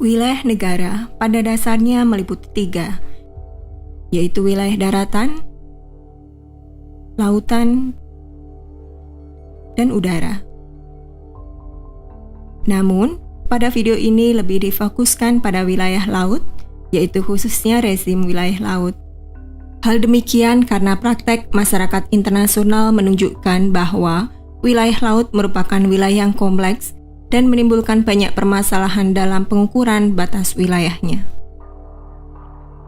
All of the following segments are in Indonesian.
Wilayah negara pada dasarnya meliputi 3, yaitu wilayah daratan, lautan, dan udara. Namun, pada video ini lebih difokuskan pada wilayah laut, yaitu khususnya rezim wilayah laut. Hal demikian karena praktek masyarakat internasional menunjukkan bahwa wilayah laut merupakan wilayah yang kompleks dan menimbulkan banyak permasalahan dalam pengukuran batas wilayahnya.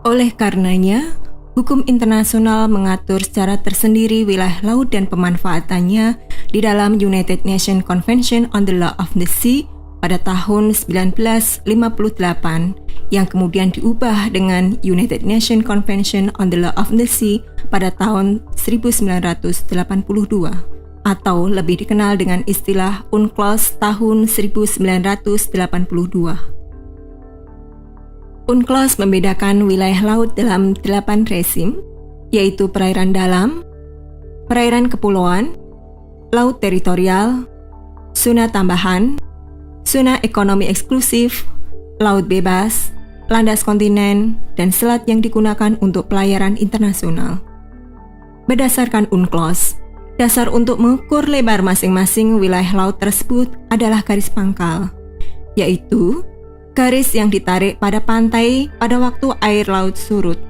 Oleh karenanya, hukum internasional mengatur secara tersendiri wilayah laut dan pemanfaatannya di dalam United Nations Convention on the Law of the Sea pada tahun 1958 yang kemudian diubah dengan United Nations Convention on the Law of the Sea pada tahun 1982 atau lebih dikenal dengan istilah UNCLOS tahun 1982. UNCLOS membedakan wilayah laut dalam 8 rezim, yaitu perairan dalam, perairan kepulauan, laut teritorial, zona tambahan, zona ekonomi eksklusif, laut bebas, landas kontinen, dan selat yang digunakan untuk pelayaran internasional. Berdasarkan UNCLOS, dasar untuk mengukur lebar masing-masing wilayah laut tersebut adalah garis pangkal, yaitu garis yang ditarik pada pantai pada waktu air laut surut.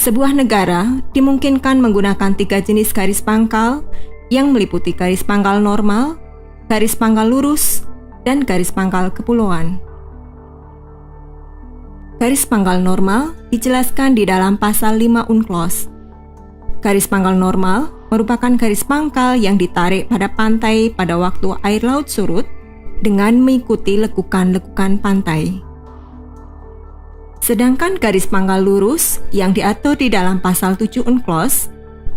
Sebuah negara dimungkinkan menggunakan 3 jenis garis pangkal yang meliputi garis pangkal normal, garis pangkal lurus, dan garis pangkal kepulauan. Garis pangkal normal dijelaskan di dalam pasal 5 UNCLOS. Garis pangkal normal merupakan garis pangkal yang ditarik pada pantai pada waktu air laut surut dengan mengikuti lekukan-lekukan pantai. Sedangkan garis pangkal lurus yang diatur di dalam pasal 7 UNCLOS,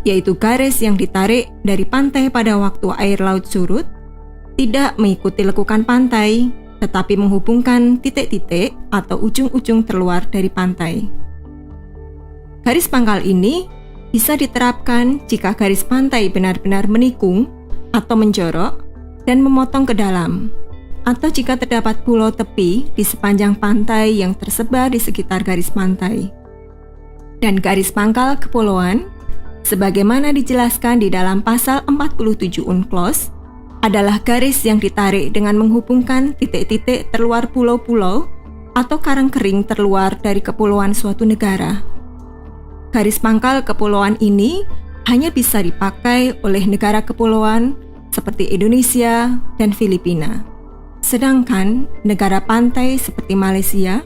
yaitu garis yang ditarik dari pantai pada waktu air laut surut, tidak mengikuti lekukan pantai, tetapi menghubungkan titik-titik atau ujung-ujung terluar dari pantai. Garis pangkal ini bisa diterapkan jika garis pantai benar-benar menikung atau menjorok dan memotong ke dalam, atau jika terdapat pulau tepi di sepanjang pantai yang tersebar di sekitar garis pantai. Dan garis pangkal kepulauan, sebagaimana dijelaskan di dalam pasal 47 UNCLOS, adalah garis yang ditarik dengan menghubungkan titik-titik terluar pulau-pulau atau karang kering terluar dari kepulauan suatu negara. Garis pangkal kepulauan ini hanya bisa dipakai oleh negara kepulauan seperti Indonesia dan Filipina. Sedangkan negara pantai seperti Malaysia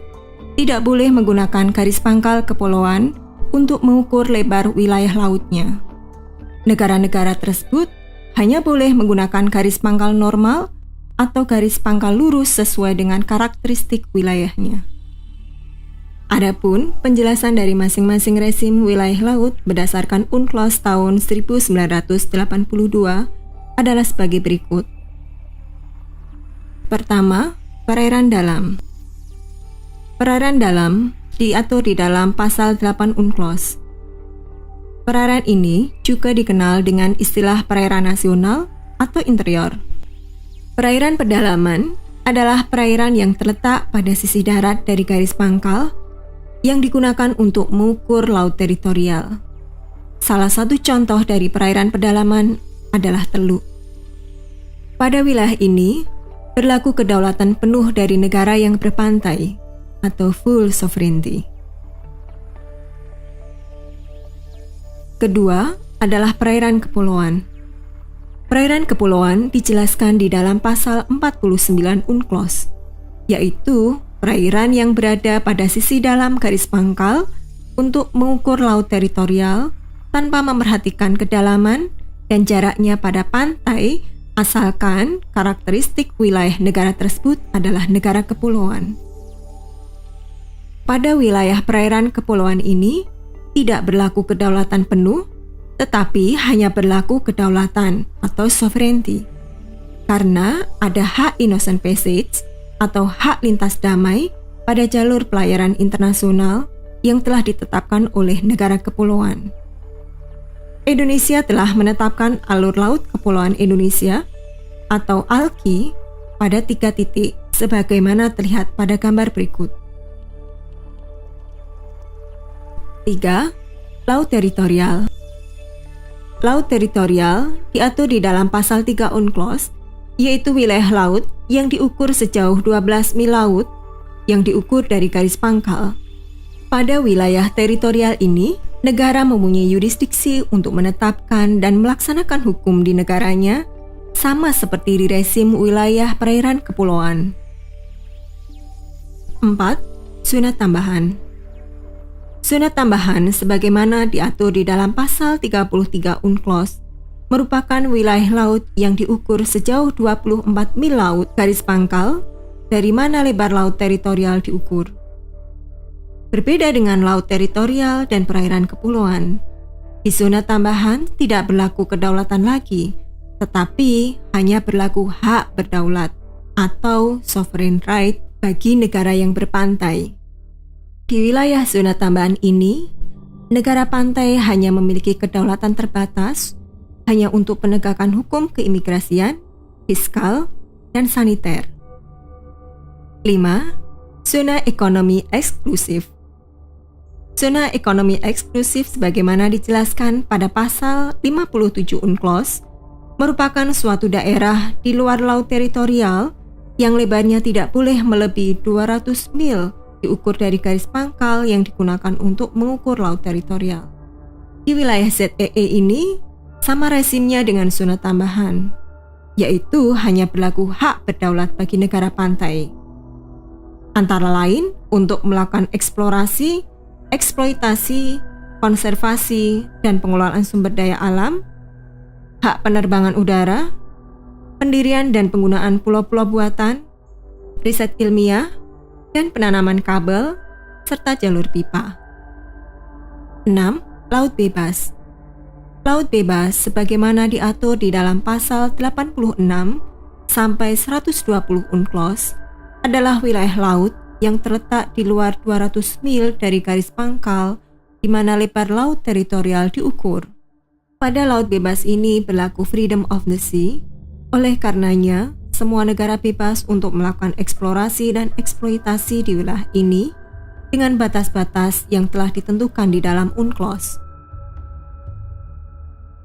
tidak boleh menggunakan garis pangkal kepulauan untuk mengukur lebar wilayah lautnya. Negara-negara tersebut hanya boleh menggunakan garis pangkal normal atau garis pangkal lurus sesuai dengan karakteristik wilayahnya. Adapun penjelasan dari masing-masing rezim wilayah laut berdasarkan UNCLOS tahun 1982 adalah sebagai berikut. Pertama, perairan dalam. Perairan dalam diatur di dalam pasal 8 UNCLOS. Perairan ini juga dikenal dengan istilah perairan nasional atau interior. Perairan pedalaman adalah perairan yang terletak pada sisi darat dari garis pangkal yang digunakan untuk mengukur laut teritorial. Salah satu contoh dari perairan pedalaman adalah Teluk. Pada wilayah ini, berlaku kedaulatan penuh dari negara yang berpantai atau full sovereignty. Kedua adalah perairan kepulauan. Perairan kepulauan dijelaskan di dalam pasal 49 UNCLOS, yaitu perairan yang berada pada sisi dalam garis pangkal untuk mengukur laut teritorial tanpa memperhatikan kedalaman dan jaraknya pada pantai, asalkan karakteristik wilayah negara tersebut adalah negara kepulauan. Pada wilayah perairan kepulauan ini tidak berlaku kedaulatan penuh, tetapi hanya berlaku kedaulatan atau sovereignty, karena ada hak innocent passage atau hak lintas damai pada jalur pelayaran internasional yang telah ditetapkan oleh negara kepulauan. Indonesia telah menetapkan alur laut kepulauan Indonesia atau ALKI pada 3 titik sebagaimana terlihat pada gambar berikut. 3. Laut teritorial. Laut teritorial diatur di dalam pasal 3 UNCLOS, yaitu wilayah laut yang diukur sejauh 12 mil laut yang diukur dari garis pangkal. Pada wilayah teritorial ini, negara mempunyai yurisdiksi untuk menetapkan dan melaksanakan hukum di negaranya, sama seperti di rezim wilayah perairan kepulauan. 4. Zona tambahan. Zona tambahan sebagaimana diatur di dalam pasal 33 UNCLOS merupakan wilayah laut yang diukur sejauh 24 mil laut garis pangkal dari mana lebar laut teritorial diukur. Berbeda dengan laut teritorial dan perairan kepulauan, di zona tambahan tidak berlaku kedaulatan lagi, tetapi hanya berlaku hak berdaulat atau sovereign right bagi negara yang berpantai. Di wilayah zona tambahan ini, negara pantai hanya memiliki kedaulatan terbatas hanya untuk penegakan hukum keimigrasian, fiskal, dan saniter. 5. Zona ekonomi eksklusif. Zona ekonomi eksklusif sebagaimana dijelaskan pada pasal 57 UNCLOS merupakan suatu daerah di luar laut teritorial yang lebarnya tidak boleh melebihi 200 mil diukur dari garis pangkal yang digunakan untuk mengukur laut teritorial. Di wilayah ZEE ini, sama rezimnya dengan zona tambahan, yaitu hanya berlaku hak berdaulat bagi negara pantai. Antara lain, untuk melakukan eksplorasi, eksploitasi, konservasi, dan pengelolaan sumber daya alam, hak penerbangan udara, pendirian dan penggunaan pulau-pulau buatan, riset ilmiah, dan penanaman kabel, serta jalur pipa. 6. Laut bebas. Laut bebas sebagaimana diatur di dalam pasal 86 sampai 120 UNCLOS adalah wilayah laut yang terletak di luar 200 mil dari garis pangkal di mana lebar laut teritorial diukur. Pada laut bebas ini berlaku freedom of the sea, oleh karenanya semua negara bebas untuk melakukan eksplorasi dan eksploitasi di wilayah ini dengan batas-batas yang telah ditentukan di dalam UNCLOS.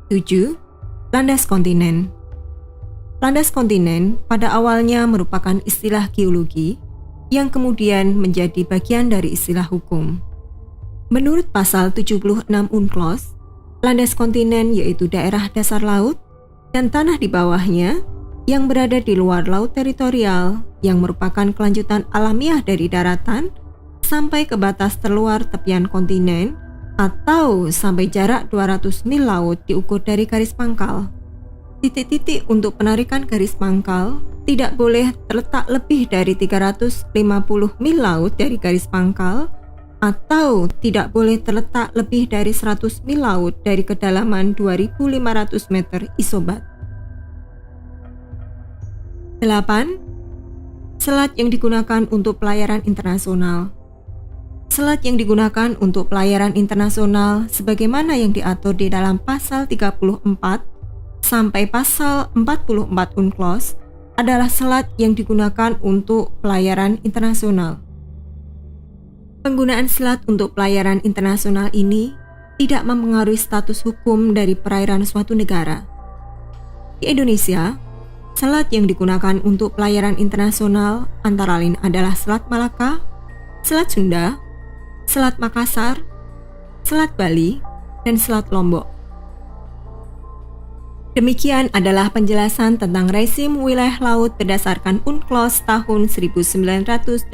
7. Landas kontinen. Landas kontinen pada awalnya merupakan istilah geologi yang kemudian menjadi bagian dari istilah hukum. Menurut pasal 76 UNCLOS, landas kontinen yaitu daerah dasar laut dan tanah di bawahnya yang berada di luar laut teritorial yang merupakan kelanjutan alamiah dari daratan sampai ke batas terluar tepian kontinen atau sampai jarak 200 mil laut diukur dari garis pangkal. Titik-titik untuk penarikan garis pangkal tidak boleh terletak lebih dari 350 mil laut dari garis pangkal atau tidak boleh terletak lebih dari 100 mil laut dari kedalaman 2.500 meter isobat. 8. Selat yang digunakan untuk pelayaran internasional. Selat yang digunakan untuk pelayaran internasional sebagaimana yang diatur di dalam pasal 34 sampai pasal 44 UNCLOS adalah selat yang digunakan untuk pelayaran internasional. Penggunaan selat untuk pelayaran internasional ini tidak mempengaruhi status hukum dari perairan suatu negara. Di Indonesia, selat yang digunakan untuk pelayaran internasional antara lain adalah Selat Malaka, Selat Sunda, Selat Makassar, Selat Bali, dan Selat Lombok. Demikian adalah penjelasan tentang rezim wilayah laut berdasarkan UNCLOS tahun 1982.